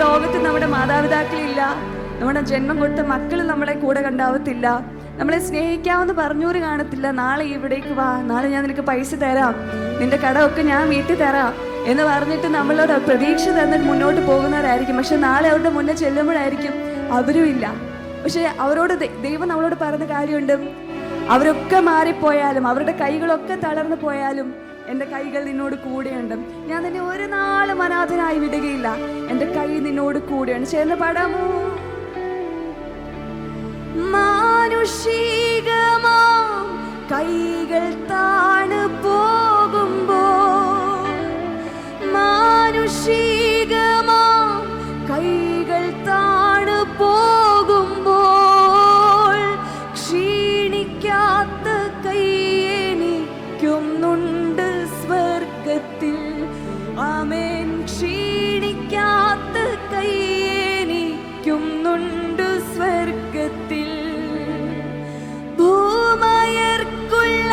ലോകത്ത് നമ്മുടെ മാതാപിതാക്കളില്ല, നമ്മുടെ ജന്മം കൊടുത്ത മക്കൾ നമ്മളെ കൂടെ കണ്ടാവത്തില്ല, നമ്മളെ സ്നേഹിക്കാമെന്ന് പറഞ്ഞൂര് കാണത്തില്ല. നാളെ ഇവിടേക്ക് വാ, നാളെ ഞാൻ നിനക്ക് പൈസ തരാം, നിന്റെ കടമൊക്കെ ഞാൻ വീട്ടിൽ തരാം എന്ന് പറഞ്ഞിട്ട് നമ്മളോട് പ്രതീക്ഷ തന്നിട്ട് മുന്നോട്ട് പോകുന്നവരായിരിക്കും. പക്ഷെ നാളെ അവരുടെ മുന്നേ ചെല്ലുമ്പോഴായിരിക്കും അവരും ഇല്ല. പക്ഷെ അവരോട് ദൈവം നമ്മളോട് പറഞ്ഞ കാര്യമുണ്ട്, അവരൊക്കെ മാറിപ്പോയാലും അവരുടെ കൈകളൊക്കെ തളർന്നു പോയാലും എൻ്റെ കൈകൾ നിന്നോട് കൂടെയുണ്ട്, ഞാൻ നിന്നെ ഒരു നാളും അനാഥനായി വിടുകയില്ല, എൻ്റെ കൈ നിന്നോട് കൂടെയുണ്ട്. ചേർന്ന് പാടാമോ? മാനുഷികമാം കൈകൾ താണു പോകുമ്പോൾ, മാനുഷികമാം കൈകൾ താണു പോകുമ്പോൾ, ക്ഷീണിക്കാത്ത കൈയെനിക്കുന്നുണ്ട് സ്വർഗത്തിൽ. ആമേൻ. ക്ഷീണിക്കാത്ത കൈയെനിക്കുന്നുണ്ട് സ്വർഗത്തിൽ. ഭൂമയർക്കുള്ള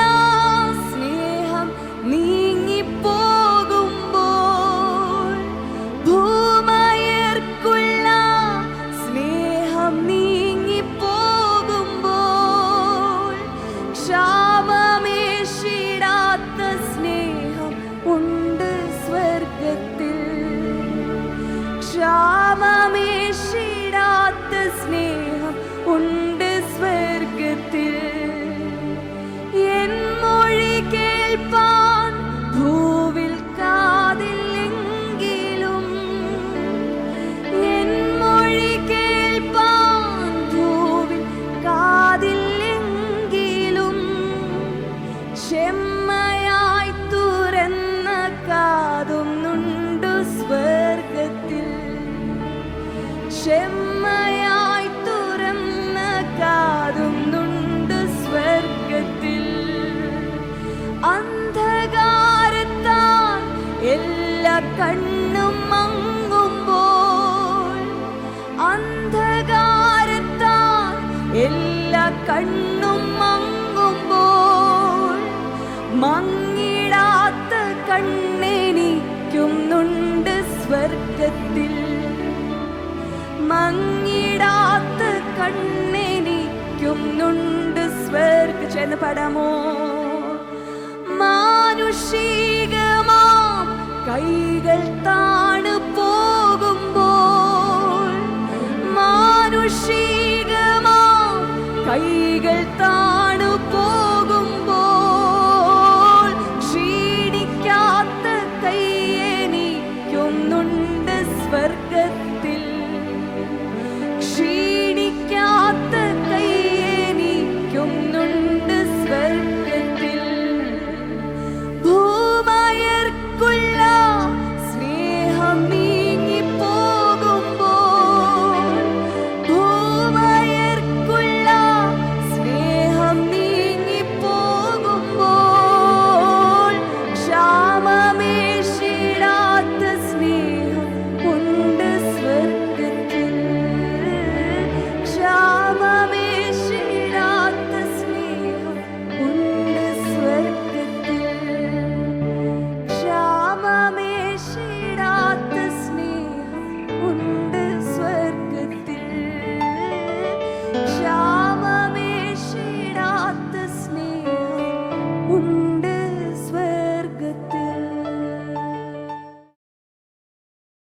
സ്നേഹം നീങ്ങിപ്പോകുമ്പോൾ, ഭൂമയർക്കുള്ള സ്നേഹം നീങ്ങിപ്പോകുമ്പോൾ, ക്ഷാമമേശിടാത്ത സ്നേഹം ഉണ്ട് സ്വർഗത്തിൽ. ക്ഷാമമേശിടാത്ത സ്നേഹം ഉണ്ട് സ്വർഗത്തിൽ. എൻ മൊഴി കേൾപ്പാൻ ഭൂവിൽ കാതില്ലെങ്കിലും, എൻ മൊഴി കേൾപ്പാൻ ഭൂവിൽ കാതില്ലെങ്കിലും, ക്ഷമയായി തുറന്ന കാതുന്നുണ്ട് സ്വർഗത്തിൽ. ക്ഷമയായി തുറന്ന കാതുന്നുണ്ട് സ്വർഗത്തിൽ. അന്ധകാരത്താൽ എല്ലാ കണ്ണും മങ്ങുമ്പോൾ, അന്ധകാരത്താൽ എല്ലാ കണ്ണും മങ്ങുമ്പോൾ, മങ്ങിടാത്ത കണ്ണെനിക്കുന്നുണ്ട് സ്വർഗത്തിൽ. മങ്ങിടാത്ത കണ്ണെനിക്കുന്നുണ്ട് സ്വർഗ. ചേർന്ന് പാടാമോ? മാനുഷികമാം കൈകൾ താണു പോ